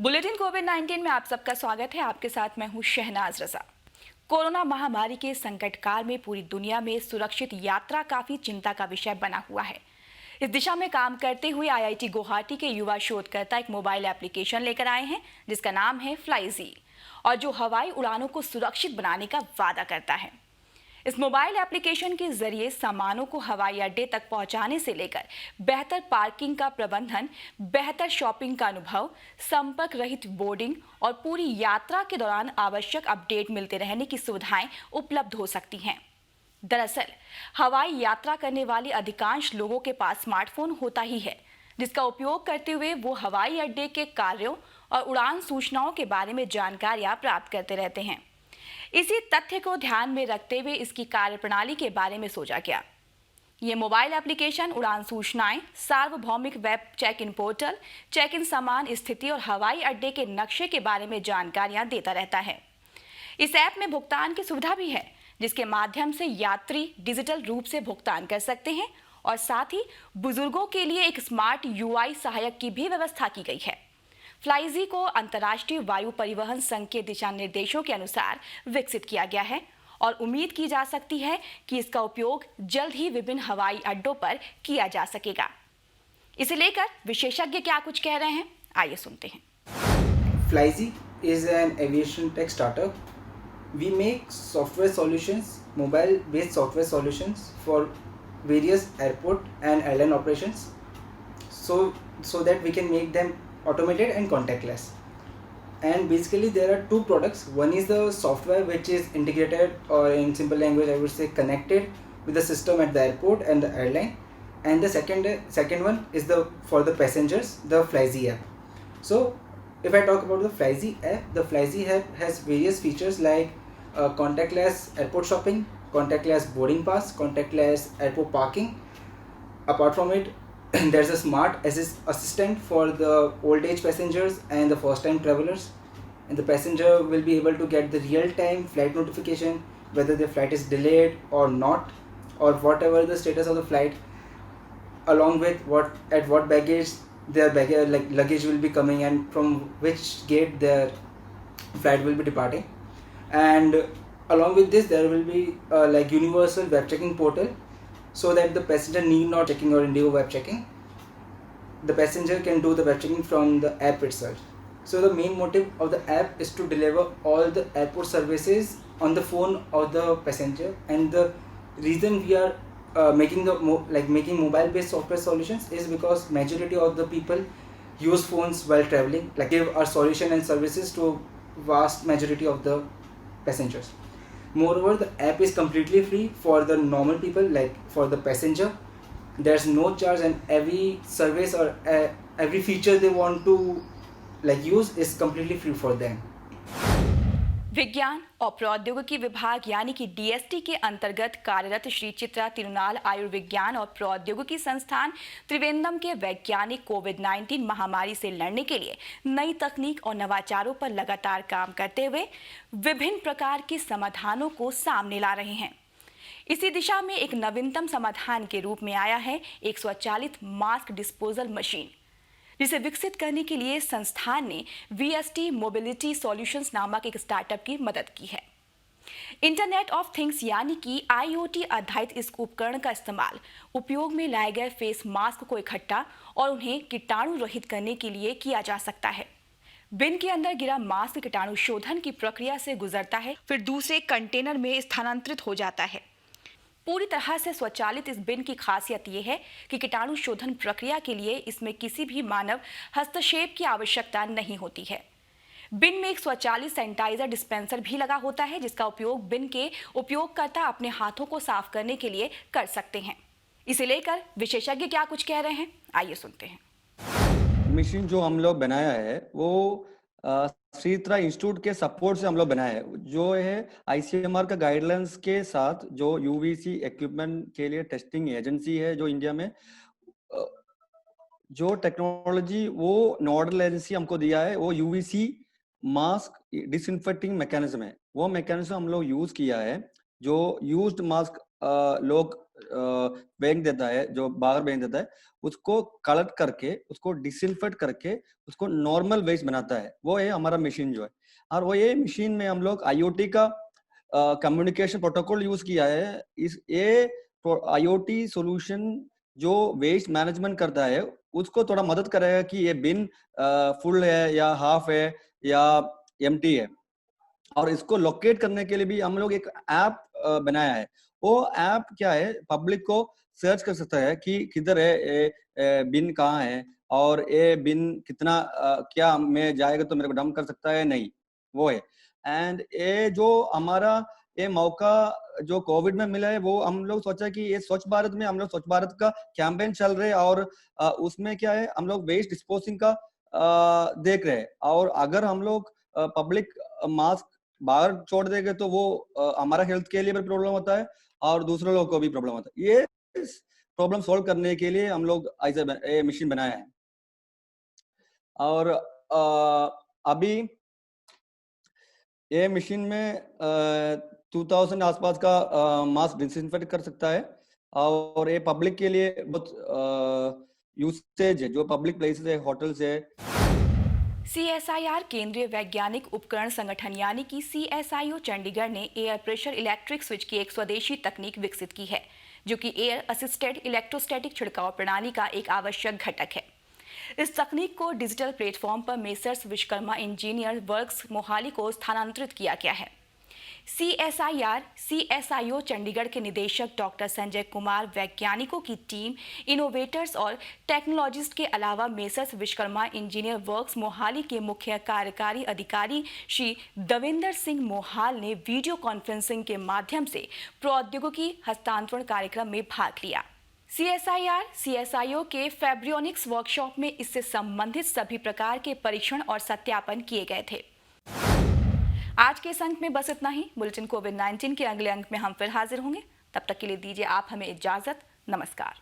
Bulletin कोविड-19 में आप सबका स्वागत है। आपके साथ मैं हूं शहनाज रजा। कोरोना महामारी के संकट काल में पूरी दुनिया में सुरक्षित यात्रा काफी चिंता का विषय बना हुआ है। इस दिशा में काम करते हुए आईआईटी गुवाहाटी के युवा शोधकर्ता एक मोबाइल एप्लीकेशन लेकर आए हैं जिसका नाम है फ्लाइजी और जो हवाई उड़ानों को सुरक्षित बनाने का वादा करता है। इस मोबाइल एप्लीकेशन के जरिए सामानों को हवाई अड्डे तक पहुंचाने से लेकर बेहतर पार्किंग का प्रबंधन, बेहतर शॉपिंग का अनुभव, संपर्क रहित बोर्डिंग और पूरी यात्रा के दौरान आवश्यक अपडेट मिलते रहने की सुविधाएं उपलब्ध हो सकती हैं। दरअसल हवाई यात्रा करने वाले अधिकांश लोगों के पास स्मार्टफोन होता ही है, जिसका उपयोग करते हुए वो हवाई अड्डे के कार्यों और उड़ान सूचनाओं के बारे में जानकारियां प्राप्त करते रहते हैं। इसी तथ्य को ध्यान में रखते हुए इसकी कार्यप्रणाली के बारे में सोचा गया। ये मोबाइल एप्लीकेशन उड़ान सूचनाएं, सार्वभौमिक web check in portal, check in सामान स्थिति और हवाई अड्डे के नक्शे के बारे में जानकारियां देता रहता है। इस ऐप में भुगतान की सुविधा भी है, जिसके माध्यम से यात्री डिजिटल रूप से भुगतान कर सकते हैं और साथ ही बुजुर्गों के लिए एक स्मार्ट यूआई सहायक की भी व्यवस्था की गई है। फ्लाइजी को अंतर्राष्ट्रीय वायु परिवहन संघ के दिशा निर्देशों के अनुसार विकसित किया गया है और उम्मीद की जा सकती है कि इसका उपयोग जल्द ही विभिन्न हवाई अड्डों पर किया जा सकेगा। इसे लेकर विशेषज्ञ क्या कुछ कह रहे हैं, आइए सुनते हैं। Flyzy is an aviation tech startup. We make software solutions, mobile-based software solutions for various airport and airline operations, so that we can make them automated and contactless. And basically there are two products. One is the software which is integrated, or in simple language I would say connected with the system at the airport and the airline. And the second one is for the passengers, the Flyzy app. So if I talk about the Flyzy app has various features like contactless airport shopping, contactless boarding pass, contactless airport parking. Apart from it, there's a smart assistant for the old age passengers and the first time travelers, and the passenger will be able to get the real time flight notification whether the flight is delayed or not, or whatever the status of the flight, along with what baggage their luggage will be coming and from which gate their flight will be departing. And along with this there will be universal web checking portal, so that the passenger need not checking or Indigo web checking. The passenger can do the web checking from the app itself. So the main motive of the app is to deliver all the airport services on the phone of the passenger. And the reason we are making mobile based software solutions is because majority of the people use phones while traveling, like give our solution and services to vast majority of the passengers. Moreover, the app is completely free for the normal people, like for the passenger. There's no charge, and every service or every feature they want to use is completely free for them. विज्ञान और प्रौद्योगिकी विभाग यानी कि DST के अंतर्गत कार्यरत श्री चित्रा तिरुनाल आयुर्विज्ञान और प्रौद्योगिकी संस्थान त्रिवेंद्रम के वैज्ञानिक कोविड-19 महामारी से लड़ने के लिए नई तकनीक और नवाचारों पर लगातार काम करते हुए विभिन्न प्रकार के समाधानों को सामने ला रहे हैं। इसी दिशा में एक नवीनतम समाधान के रूप में आया है एक स्वचालित मास्क डिस्पोजल मशीन, जिसे विकसित करने के लिए संस्थान ने वीएसटी मोबिलिटी सॉल्यूशंस नामक एक स्टार्टअप की मदद की है। इंटरनेट ऑफ थिंग्स यानी कि आईओटी आधारित इस उपकरण का इस्तेमाल उपयोग में लाए गए फेस मास्क को इकट्ठा और उन्हें कीटाणु रहित करने के लिए किया जा सकता है। बिन के अंदर गिरा मास्क कीटाणु शोधन की प्रक्रिया से गुजरता है, फिर दूसरे कंटेनर में स्थानांतरित हो जाता है। पूरी तरह से स्वचालित इस बिन की खासियत यह है कि कीटाणु शोधन प्रक्रिया के लिए इसमें किसी भी मानव हस्तक्षेप की आवश्यकता नहीं होती है। बिन में एक स्वचालित सैनिटाइजर डिस्पेंसर भी लगा होता है, जिसका उपयोग बिन के उपयोगकर्ता अपने हाथों को साफ करने के लिए कर सकते हैं। इसे लेकर विशेषज्ञ क्या कुछ कह रहे हैं, आइए सुनते हैं। मशीन जो हम लोग बनाया है वो श्रीत्रा इंस्टीट्यूट के सपोर्ट से हम लोग बनाया है, जो है आईसीएमआर का गाइडलाइंस के साथ, जो यूवीसी इक्विपमेंट के लिए टेस्टिंग एजेंसी है जो इंडिया में, जो टेक्नोलॉजी वो नोडल एजेंसी हमको दिया है वो यूवीसी मास्क डिसइंफेक्टिंग मैकेनिज्म है। वो मैकेनिज्म हम लोग यूज किया है, जो यूज्ड मास्क लोग बैंक देता है, जो बाहर बैंक देता है, उसको कलेक्ट करके, उसको डिसइंफेक्ट करके, उसको नॉर्मल वेस्ट बनाता है। वो है हमारा मशीन जो है। और वो ये मशीन में हम लोग IoT का कम्युनिकेशन प्रोटोकॉल यूज किया है। इस ये IoT सॉल्यूशन जो वेस्ट मैनेजमेंट करता है, उसको थोड़ा मदद करेगा कि ये बिन फुल है या हाफ है या एम्प्टी है। और इसको लोकेट करने के लिए भी हम लोग एक ऐप बनाया है। वो ऐप क्या है, पब्लिक को सर्च कर सकता है कि किधर है बिन, कहाँ है, और ये बिन कितना क्या में जाएगा तो मेरे को डंप कर सकता है, नहीं, वो है। एंड ये जो हमारा ये मौका जो कोविड में मिला है, वो हम लोग सोचा कि ये स्वच्छ भारत में हम लोग स्वच्छ भारत का कैंपेन चल रहे हैं, और उसमें क्या है, हम लोग वेस्ट डिस्पोजिंग का देख रहे हैं। और अगर हम लोग पब्लिक मास्क बाहर छोड़ देंगे तो वो हमारा हेल्थ के लिए भी प्रॉब्लम होता है और दूसरे लोगों को भी प्रॉब्लम होता है। ये प्रॉब्लम सॉल्व करने के लिए हम लोग ऐसे मशीन बनाया है। और अभी ये मशीन में 2000 आसपास का मास्क डिसइंफेक्ट कर सकता है। और ये पब्लिक के लिए बहुत यूसेज है, जो पब्लिक प्लेसेस है, होटल्स है। CSIR केंद्रीय वैज्ञानिक उपकरण संगठन यानी कि CSIO चंडीगढ़ ने एयर प्रेशर इलेक्ट्रिक स्विच की एक स्वदेशी तकनीक विकसित की है, जो कि एयर असिस्टेड इलेक्ट्रोस्टैटिक छिड़काव प्रणाली का एक आवश्यक घटक है। इस तकनीक को डिजिटल प्लेटफॉर्म पर messrs Vishwakarma engineer works Mohali को स्थानांतरित किया गया है। CSIO चंडीगढ़ के निदेशक डॉक्टर संजय कुमार, वैज्ञानिकों की टीम, इनोवेटर्स और टेक्नोलॉजिस्ट के अलावा messrs Vishwakarma engineer works Mohali के मुख्य कार्यकारी अधिकारी श्री दविंदर सिंह मोहाल ने वीडियो कॉन्फ्रेंसिंग के माध्यम से प्रौद्योगिकी हस्तांतरण कार्यक्रम में भाग लिया। CSIO के फैब्रियोनिक्स वर्कशॉप में इससे संबंधित सभी प्रकार के परीक्षण और सत्यापन किए गए थे। आज के इस अंक में बस इतना ही। बुलेटिन कोविड-19 के अगले अंक में हम फिर हाजिर होंगे। तब तक के लिए दीजिए आप हमें इजाजत। नमस्कार।